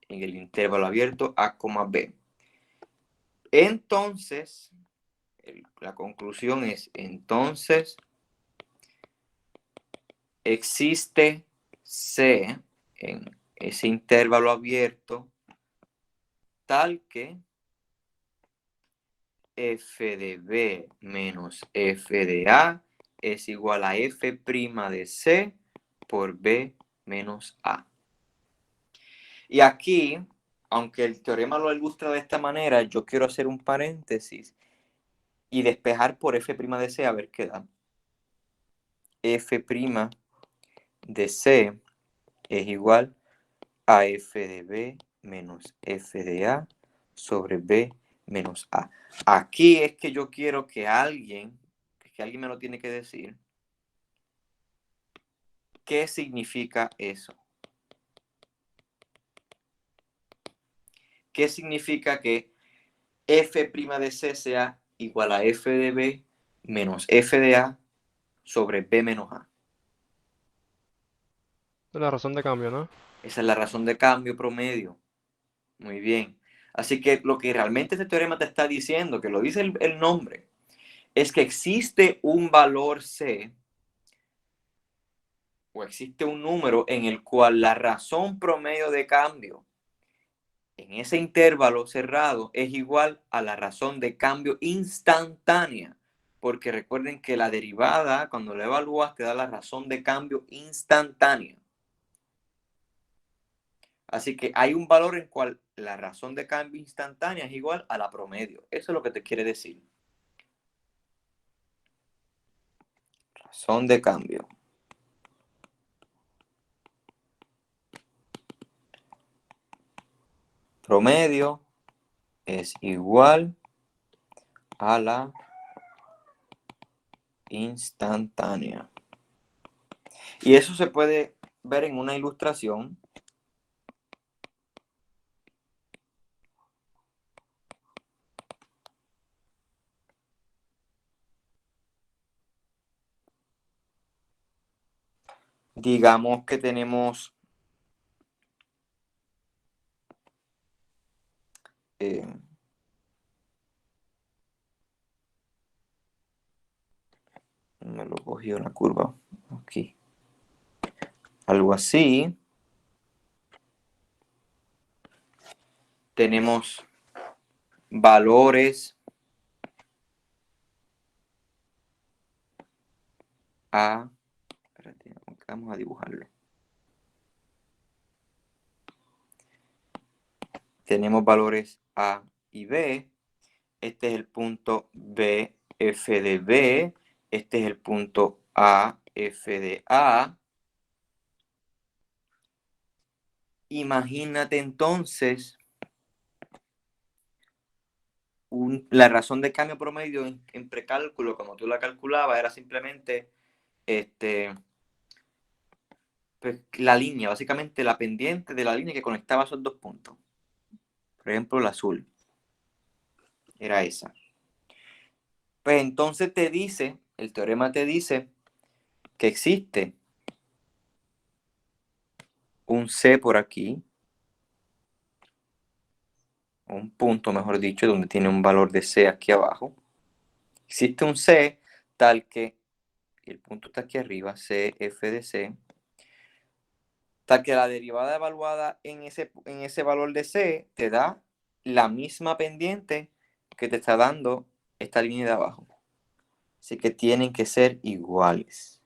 en el intervalo abierto a, b. Entonces, la conclusión es, entonces, existe C en ese intervalo abierto tal que f de b menos f de a es igual a f' de c por b menos a. Y aquí, aunque el teorema lo ilustra de esta manera, yo quiero hacer un paréntesis y despejar por f' de c a ver qué da. F' de c es igual a f de b menos f de a sobre b menos a. Aquí es que yo quiero que alguien me lo tiene que decir. ¿Qué significa eso? ¿Qué significa que f' de c sea igual a f de b menos f de a sobre b menos a? La razón de cambio, ¿no? Esa es la razón de cambio promedio. Muy bien. Así que lo que realmente este teorema te está diciendo, que lo dice el nombre, es que existe un valor C o existe un número en el cual la razón promedio de cambio en ese intervalo cerrado es igual a la razón de cambio instantánea. Porque recuerden que la derivada, cuando la evalúas, te da la razón de cambio instantánea. Así que hay un valor en el cual la razón de cambio instantánea es igual a la promedio. Eso es lo que te quiere decir. Razón de cambio. Promedio es igual a la instantánea. Y eso se puede ver en una ilustración. Digamos que tenemos me lo cogí una curva aquí. Algo así. Tenemos valores A. Espérate, vamos a dibujarlo. Tenemos valores A y B. Este es el punto B, F de B. Este es el punto A, F de A. Imagínate entonces la razón de cambio promedio en precálculo, como tú la calculabas, era simplemente pues, la línea, básicamente la pendiente de la línea que conectaba esos dos puntos. Por ejemplo, el azul. Era esa. Pues entonces te dice, el teorema te dice que existe un C por aquí, un punto, mejor dicho, donde tiene un valor de C aquí abajo. Existe un C tal que, el punto está aquí arriba, C, F de C, tal que la derivada evaluada en ese valor de C te da la misma pendiente que te está dando esta línea de abajo. Así que tienen que ser iguales.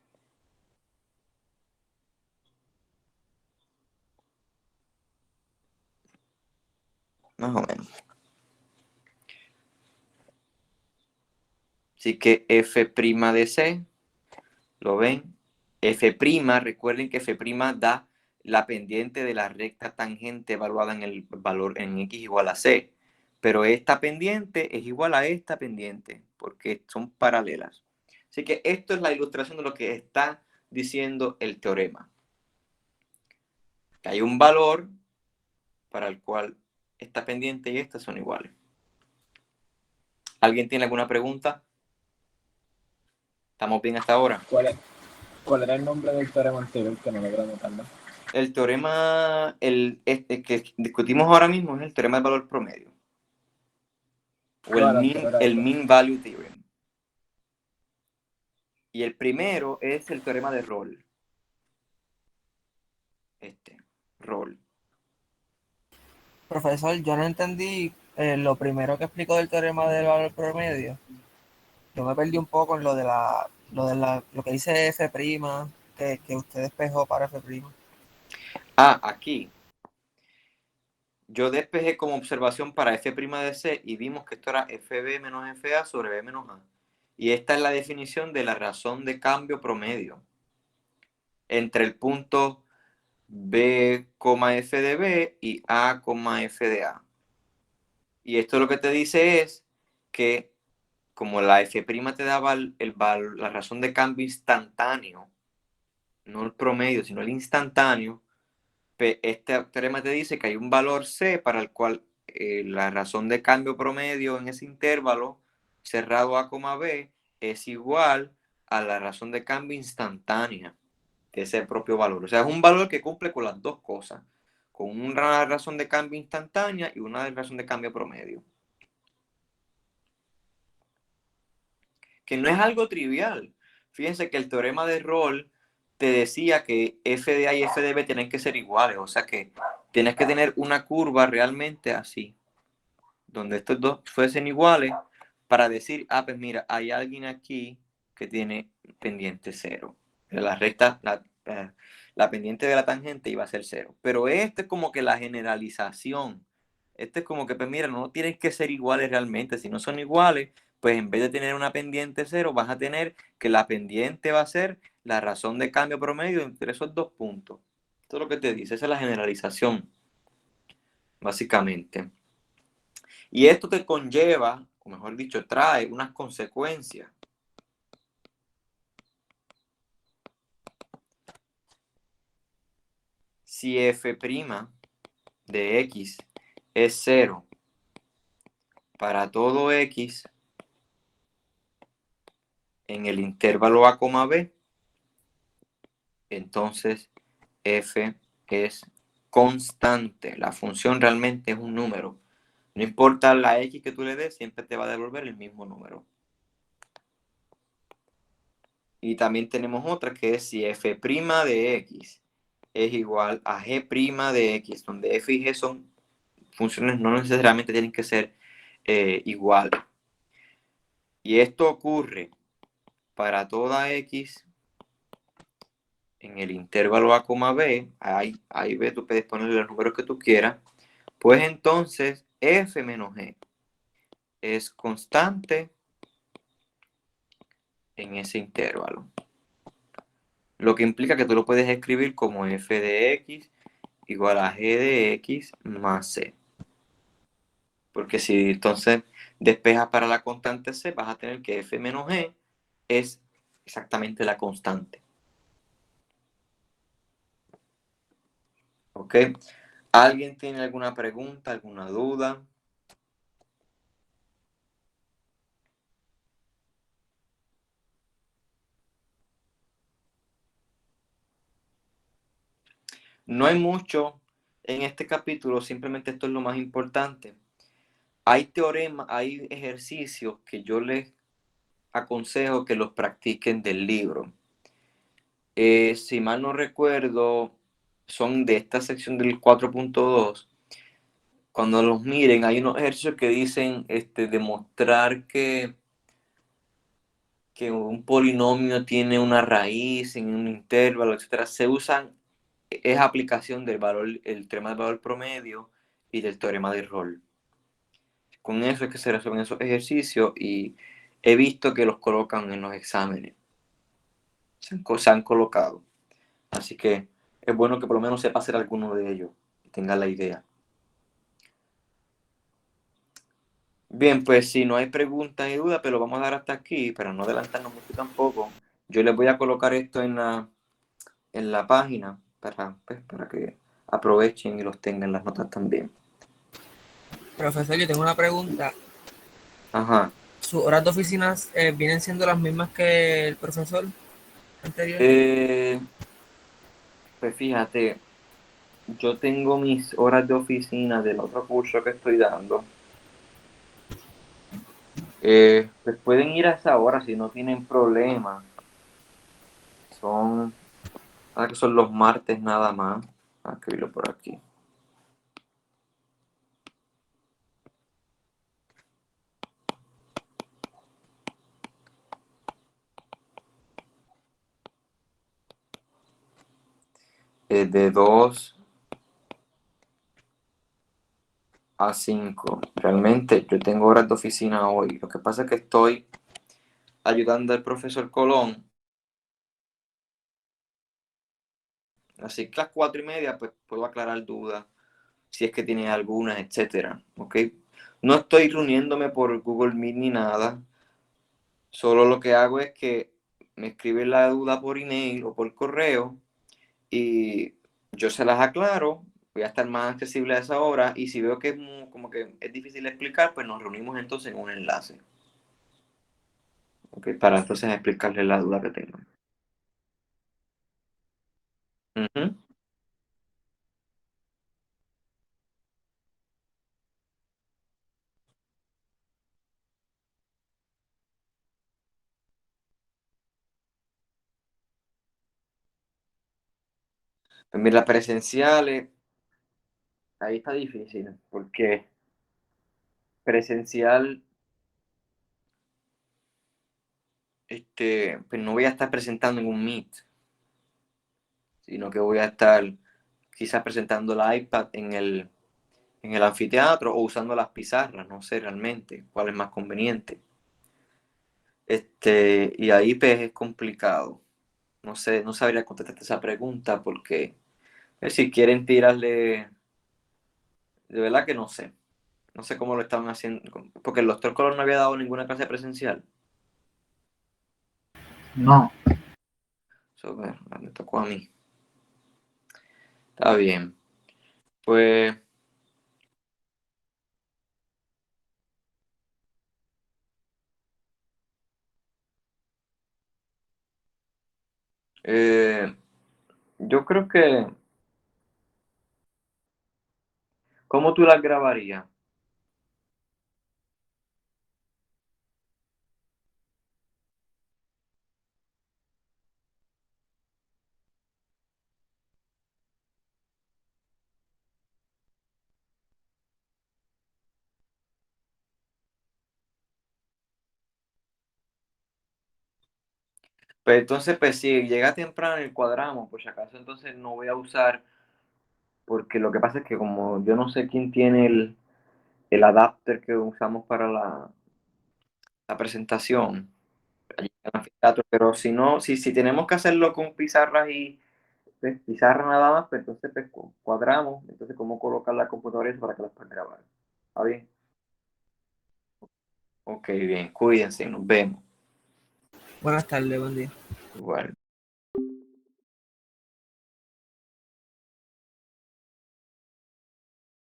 Más o menos. Así que F' de C, ¿lo ven? F', recuerden que F' da la pendiente de la recta tangente evaluada en el valor en X igual a C. Pero esta pendiente es igual a esta pendiente, porque son paralelas. Así que esto es la ilustración de lo que está diciendo el teorema. Que hay un valor para el cual esta pendiente y esta son iguales. ¿Alguien tiene alguna pregunta? ¿Estamos bien hasta ahora? ¿Cuál era el nombre del teorema anterior que no logré anotarlo? El teorema que discutimos ahora mismo es el teorema del valor promedio. O el mean value theorem. Y el primero es el teorema de Rolle. Rolle. Profesor, yo no entendí lo primero que explicó del teorema del valor promedio. Yo me perdí un poco en lo que dice F', que usted despejó para F'. Aquí. Yo despejé como observación para F' de C y vimos que esto era FB menos FA sobre B menos A. Y esta es la definición de la razón de cambio promedio entre el punto B, F de B y A, F de A. Y esto lo que te dice es que como la F' te daba la razón de cambio instantáneo, no el promedio, sino el instantáneo, este teorema te dice que hay un valor C para el cual la razón de cambio promedio en ese intervalo cerrado A, B es igual a la razón de cambio instantánea de ese propio valor. O sea, es un valor que cumple con las dos cosas, con una razón de cambio instantánea y una razón de cambio promedio. Que no es algo trivial. Fíjense que el teorema de Rolle te decía que F de A y F de B tienen que ser iguales, o sea que tienes que tener una curva realmente así, donde estos dos fuesen iguales para decir, pues mira, hay alguien aquí que tiene pendiente 0. La recta, la pendiente de la tangente iba a ser 0. Pero este es como que la generalización. Este es como que, pues mira, no tienen que ser iguales realmente. Si no son iguales, pues en vez de tener una pendiente 0, vas a tener que la pendiente va a ser la razón de cambio promedio entre esos dos puntos. Esto es lo que te dice, esa es la generalización, básicamente. Y esto te conlleva, o mejor dicho, trae unas consecuencias. si f' de x es 0 para todo x en el intervalo a, b, entonces f es constante. La función realmente es un número. No importa la x que tú le des, siempre te va a devolver el mismo número. Y también tenemos otra que es si f' de x es igual a g' de x, donde f y g son funciones, no necesariamente tienen que ser iguales. Y esto ocurre para toda x en el intervalo a, b, ahí b tú puedes ponerle los números que tú quieras, pues entonces f menos g es constante en ese intervalo. Lo que implica que tú lo puedes escribir como f de x igual a g de x más c. Porque si entonces despejas para la constante c, vas a tener que f menos g es exactamente la constante. ¿Ok? ¿Alguien tiene alguna pregunta, alguna duda? No hay mucho en este capítulo, simplemente esto es lo más importante. Hay teoremas, hay ejercicios que yo les aconsejo que los practiquen del libro. Si mal no recuerdo, son de esta sección del 4.2. Cuando los miren, hay unos ejercicios que dicen demostrar que un polinomio tiene una raíz en un intervalo, etcétera. Se usan, es aplicación del valor, el teorema del valor promedio y del teorema de Rolle. Con eso es que se resuelven esos ejercicios y he visto que los colocan en los exámenes. Se han colocado. Así que es bueno que por lo menos sepa hacer alguno de ellos y tenga la idea. Bien, pues si no hay preguntas y dudas, pero lo vamos a dar hasta aquí, para no adelantarnos mucho tampoco. Yo les voy a colocar esto en la página para que aprovechen y los tengan las notas también. Profesor, yo tengo una pregunta. Ajá. ¿Sus horas de oficinas vienen siendo las mismas que el profesor anterior? Pues fíjate, yo tengo mis horas de oficina del otro curso que estoy dando. Pues pueden ir a esa hora si no tienen problema. Son los martes nada más. Escribirlo por aquí. De 2 a 5. Realmente yo tengo horas de oficina hoy. Lo que pasa es que estoy ayudando al profesor Colón. Así que a las 4:30 pues puedo aclarar dudas, si es que tiene algunas, etcétera. ¿Ok? No estoy reuniéndome por Google Meet ni nada. Solo lo que hago es que me escriben la duda por email o por correo y yo se las aclaro. Voy a estar más accesible a esa hora y si veo que es como que es difícil explicar, pues nos reunimos entonces en un enlace. ¿Ok? Para entonces explicarles la duda que tengan. Ujú. Pues mira, presenciales, ahí está difícil, porque presencial, pues no voy a estar presentando en un Meet, sino que voy a estar quizás presentando el iPad en el anfiteatro o usando las pizarras, no sé realmente cuál es más conveniente. Y ahí pues es complicado. No sé, no sabría contestarte esa pregunta porque si quieren tirarle, de verdad que no sé. No sé cómo lo estaban haciendo, porque el doctor Colón no había dado ninguna clase presencial. No. Eso, me tocó a mí. Está bien. Pues yo creo que, ¿cómo tú las grabarías? Pues entonces, pues si llega temprano y cuadramos, por si acaso entonces no voy a usar, porque lo que pasa es que como yo no sé quién tiene el adapter que usamos para la presentación, allí en el anfiteatro, pero si no, si tenemos que hacerlo con pizarras y pues, pizarra nada más, pues entonces pues, cuadramos, entonces cómo colocar la computadora y eso para que las puedan grabar. ¿Está bien? Ok, bien, cuídense, nos vemos. Buenas tardes, buen día. Igual.